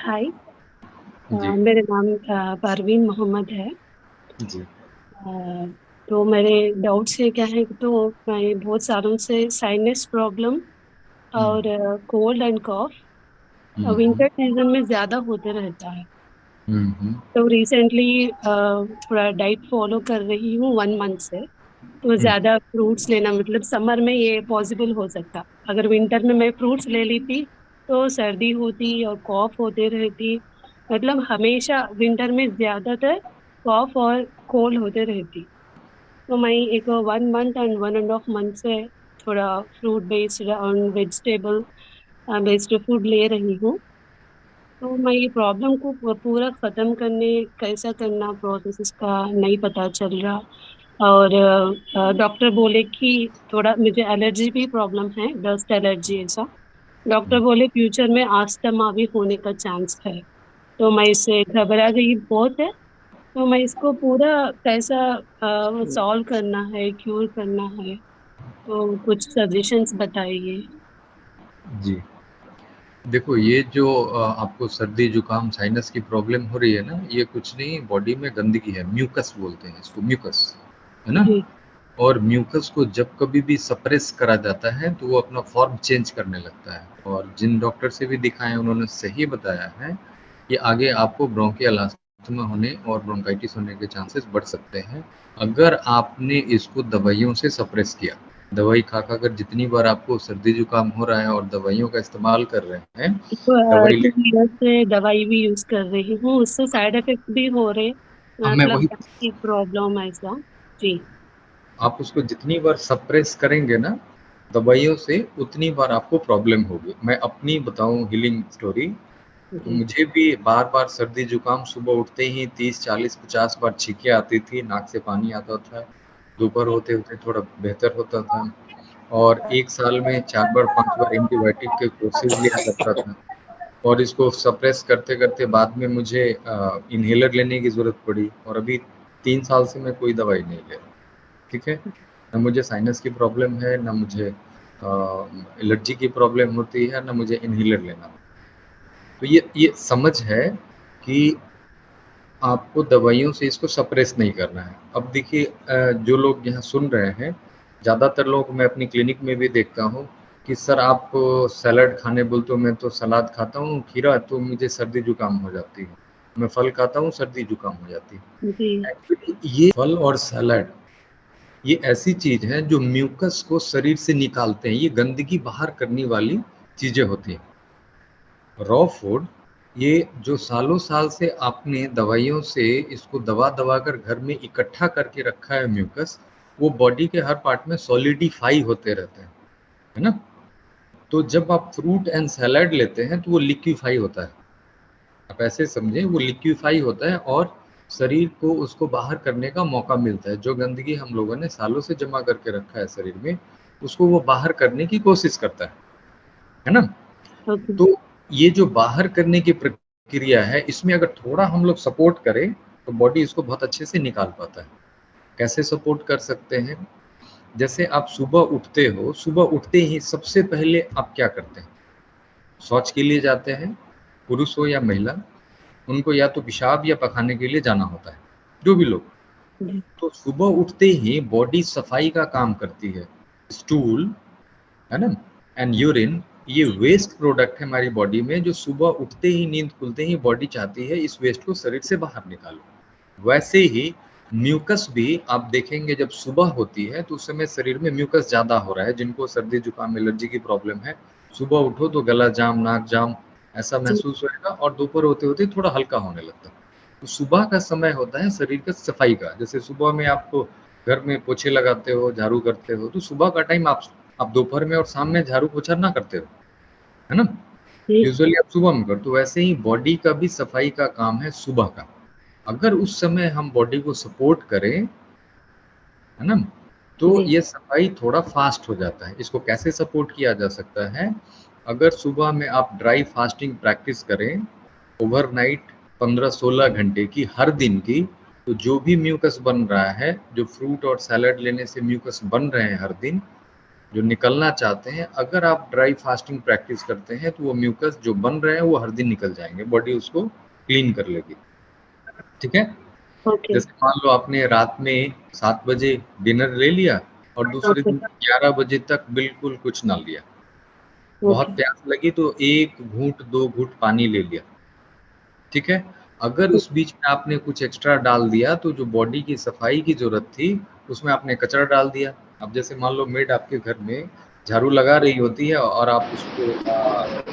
हाय। जी, मेरा नाम परवीन मोहम्मद है। जी। अ, तो मेरे डाउट्स है क्या है, तो मैं बहुत सालों से साइनस प्रॉब्लम हुँ, और कोल्ड एंड कॉफ हुँ, हुँ, विंटर सीजन में ज़्यादा होते रहता है। हुँ, हुँ, तो रिसेंटली थोड़ा डाइट फॉलो कर रही हूँ 1 मंथ से। तो हुँ, ज़्यादा फ्रूट्स लेना, मतलब समर में ये पॉसिबल हो सकता। अगर विंटर में मैं फ्रूट्स ले लेती तो सर्दी होती और कॉफ होते रहती। मतलब हमेशा विंटर में ज़्यादातर कॉफ और कोल्ड होते रहती। तो मैं एक 1 मंथ एंड 1.5 मंथ से थोड़ा फ्रूट बेस्ड और वेजिटेबल बेस्ड फूड ले रही हूँ। तो मैं ये प्रॉब्लम को पूरा ख़त्म करने कैसा करना प्रोसेस इसका नहीं पता चल रहा। और डॉक्टर बोले कि थोड़ा मुझे एलर्जी भी प्रॉब्लम है, डस्ट एलर्जी ऐसा। डॉक्टर हुँ। बोले फ्यूचर में अस्थमा भी होने का चांस है। तो मैं इससे घबरा गई बहुत है। तो मैं इसको पूरा कैसा सॉल्व करना है, क्यूर करना है, तो कुछ सजेशंस बताइए। जी। देखो ये जो आपको सर्दी, जुकाम, साइनस की प्रॉब्लम हो रही है ना, ये कुछ नहीं बॉडी में गंदगी है, म्यूकस बोलते हैं इसको म्यूकस, है ना? जी। और म्यूकस को जब कभी भी सप्रेस करा जाता है, तो वो अपना फ़ॉर्म चेंज करने लगता है और जिन डॉक्टर से भी दिखाएँ उन्होंने सही बताया है कि आगे आपको ब्रोंकियल अस्थमा होने और ब्रोंकाइटिस होने के चांसेस बढ़ सकते हैं, अगर आपने इसको दवाइयों से सप्रेस किया। दवाई खा-खा कर जितनी बार आपको सर्दी-जुकाम हो रहा है और दवाइयों का इस्तेमाल कर रहे हैं, तो दवाई ले 2 ईयर से दवाई भी यूज कर रही हूँ, उससे साइड इफेक्ट भी हो रहे। अब मैं मतलब वही गैस्ट्रिक प्रॉब्लम ऐसा। जी। आप उसको जितनी बार सप्रेस करेंगे ना, दवाइयों से उतनी बार आपको प्रॉब्लम होगी। मैं अपनी बताऊँ हीलिंग स्टोरी, तो जी। मुझे भी बार-बार सर्दी-जुकाम सुबह उठते ही 30, 40, 50 बार छींकें आती थी, नाक से पानी आता था। दोपहर होते-होते थोड़ा बेहतर होता था और 1 साल में 4 बार 5 बार एंटीबायोटिक के कोर्सेज़ लिया करता था और इसको सप्रेस करते-करते बाद में मुझे इन्हेलर लेने की ज़रूरत पड़ी और अभी 3 साल से मैं कोई दवाई नहीं ले रहा, ठीक है? ना मुझे साइनस की प्रॉब्लम है, ना मुझे एलर्जी की प्रॉब्लम होती है, ना मुझे इन्हेलर लेना। तो ये समझ है कि आपको दवाइयों से इसको सप्रेस नहीं करना है। अब देखिए जो लोग यहाँ सुन रहे हैं, ज़्यादातर लोग मैं अपनी क्लिनिक में भी देखता हूँ कि सर आप सैलेड खाने बोलते हो, मैं तो सलाद खाता हूँ, खीरा तो मुझे सर्दी-जुकाम हो जाती है। मैं फल खाता हूँ, सर्दी-जुकाम हो जाती है। जी। एक्चुअली ये फल और सैलेड ये ऐसी चीज़ है जो म्यूकस को शरीर से निकालते हैं, ये गंदगी बाहर करने वाली चीज़ें होती हैं। रॉ फूड ये जो सालों साल से आपने दवाइयों से इसको दबा-दबा कर घर में इकट्ठा करके रखा है म्यूकस, वो बॉडी के हर पार्ट में सॉलिडिफ़ाई होते रहते हैं, है ना? तो जब आप फ्रूट एंड सैलेड लेते हैं तो वो लिक्विफ़ाई होता है। आप ऐसे समझें वो लिक्विफ़ाई होता है और शरीर को उसको बाहर करने का मौका मिलता है। जो गंदगी हम लोगों ने सालों से जमा करके रखा है शरीर में, उसको वो बाहर करने की कोशिश करता है ना? ओके। तो ये जो बाहर करने की प्रक्रिया है, इसमें अगर थोड़ा हम लोग सपोर्ट करें, तो बॉडी इसको बहुत अच्छे से निकाल पाता है। कैसे सपोर्ट कर सकते हैं? जैसे आप सुबह उठते हो, सुबह उठते ही सबसे पहले आप क्या करते हैं? शौच के लिए जाते हैं, पुरुष हो या महिला, उनको या तो पेशाब या पखाने के लिए जाना होता है, जो भी लोग। जी। तो सुबह उठते ही बॉडी सफाई का काम करती है। स्टूल, है ना? एंड यूरिन ये वेस्ट प्रोडक्ट है हमारी बॉडी में जो सुबह उठते ही नींद खुलते ही बॉडी चाहती है इस वेस्ट को शरीर से बाहर निकालो। वैसे ही म्यूकस भी आप देखेंगे जब सुबह होती है तो उस समय शरीर में म्यूकस ज़्यादा हो रहा है। जिनको सर्दी जुकाम एलर्जी की प्रॉब्लम है, सुबह उठो तो गला जाम, नाक जाम ऐसा जी। महसूस होएगा और दोपहर होते-होते थोड़ा हल्का होने लगता है। तो सुबह का समय होता है शरीर का सफाई का। जैसे सुबह में आप घर में पोछे लगाते हो, झाड़ू करते हो, तो सुबह का टाइम आप दोपहर में और शाम में झाड़ू पोछा ना करते हो, है ना? जी। यूजुअली आप सुबह में करते हो, वैसे ही बॉडी का भी सफाई का काम है सुबह का। अगर उस समय हम बॉडी को सपोर्ट करें, है ना? तो जी। ये सफाई थोड़ा फास्ट हो जाता है। इसको कैसे सपोर्ट किया जा सकता है? अगर सुबह में आप ड्राई फास्टिंग प्रैक्टिस करें, ओवरनाइट 15-16 घंटे की हर दिन की, तो जो भी म्यूकस बन रहा है, जो फ्रूट और सैलेड लेने से म्यूकस बन रहे हैं हर दिन, जो निकलना चाहते हैं, अगर आप ड्राई फास्टिंग प्रैक्टिस करते हैं तो वो म्यूकस जो बन रहे हैं वो हर दिन निकल जाएंगे, बॉडी उसको क्लीन कर लेगी। ठीक है। ओके। जैसे मान लो आपने रात में 7 बजे डिनर ले लिया और दूसरे ओके। दिन 11 बजे तक बिल्कुल कुछ ना लिया, बहुत ओके। प्यास लगी तो 1 घूंट 2 घूंट पानी ले लिया। ठीक है। अगर उस बीच में आपने कुछ एक्स्ट्रा डाल दिया तो जो बॉडी की सफाई की जरूरत थी उसमें आपने कचरा डाल दिया। अब जैसे मान लो मेड आपके घर में झाड़ू लगा रही होती है और आप उसको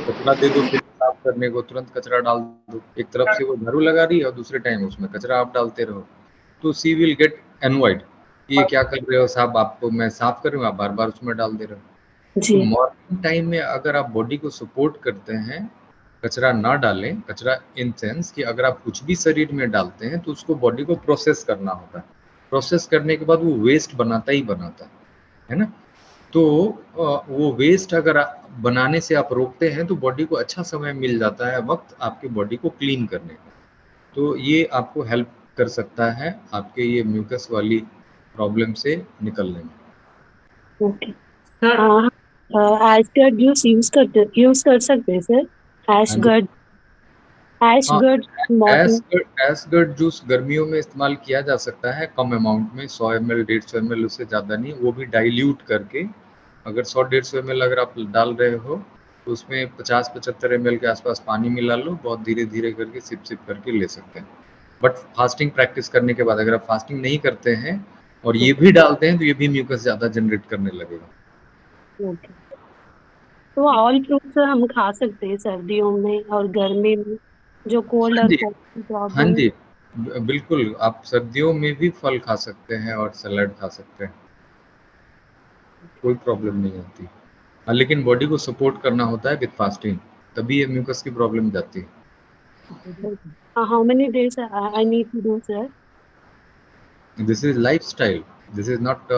कचरा दे दो फिर साफ करने को, तुरंत कचरा डाल दो। एक तरफ से वो झाड़ू लगा रही है और दूसरे टाइम उसमें कचरा आप डालते रहो, तो सी विल गेट एनवाइड, ये क्या कर रहे हो साहब, आपको मैं साफ कर रहा हूँ आप बार बार उसमें डाल दे रहे हो। तो जी। मॉर्निंग टाइम में अगर आप बॉडी को सपोर्ट करते हैं, कचरा ना डालें, कचरा इन सेंस कि अगर आप कुछ भी शरीर में डालते हैं तो उसको बॉडी को प्रोसेस करना होता है, प्रोसेस करने के बाद वो वेस्ट बनाता ही बनाता है ना। तो वो वेस्ट अगर बनाने से आप रोकते हैं तो बॉडी को अच्छा समय मिल जाता है, वक्त आपके बॉडी को क्लीन करने का। तो ये आपको हेल्प कर सकता है आपके ये म्यूकस वाली प्रॉब्लम से निकलने में। ओके। हाँ। एश गट जूस यूज कर सकते हैं सर? एश हाँ जी। गट, एश हाँ, गट मॉर्निंग। एसगर्ड जूस गर्मियों में इस्तेमाल किया जा सकता है कम अमाउंट में, 100 ml 150 ml, उससे ज़्यादा नहीं, वो भी डाइल्यूट करके। अगर 100-150 ml अगर आप डाल रहे हो तो उसमें 50-75 ml के आसपास पानी मिला लो, बहुत धीरे धीरे करके सिप सिप करके ले सकते हैं। बट फास्टिंग प्रैक्टिस करने के बाद अगर आप फास्टिंग नहीं करते हैं और ये भी डालते हैं तो ये भी म्यूकस ज़्यादा जनरेट करने लगेगा। ओके। तो ऑल फ्रूट्स हम खा सकते हैं सर्दियों में और गर्मी में, जो कोल्ड हाँ और जी। कॉफ की हाँ प्रॉब्लम? जी। बिल्कुल, आप सर्दियों में भी फल खा सकते हैं और सलाद खा सकते हैं, कोई प्रॉब्लम नहीं होती। हाँ, लेकिन बॉडी को सपोर्ट करना होता है विद फास्टिंग, तभी ये म्यूकस की प्रॉब्लम जाती है। How many days I need to do sir? This is lifestyle, this is not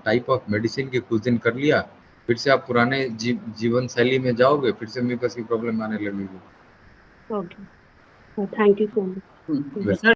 type of medicine की कुछ दिन कर लिया फिर से आप पुराने जीवन शैली में जाओगे, फिर से म्यूकस की प्रॉब्लम आने लगेगी। Okay, thank you so much. वैसे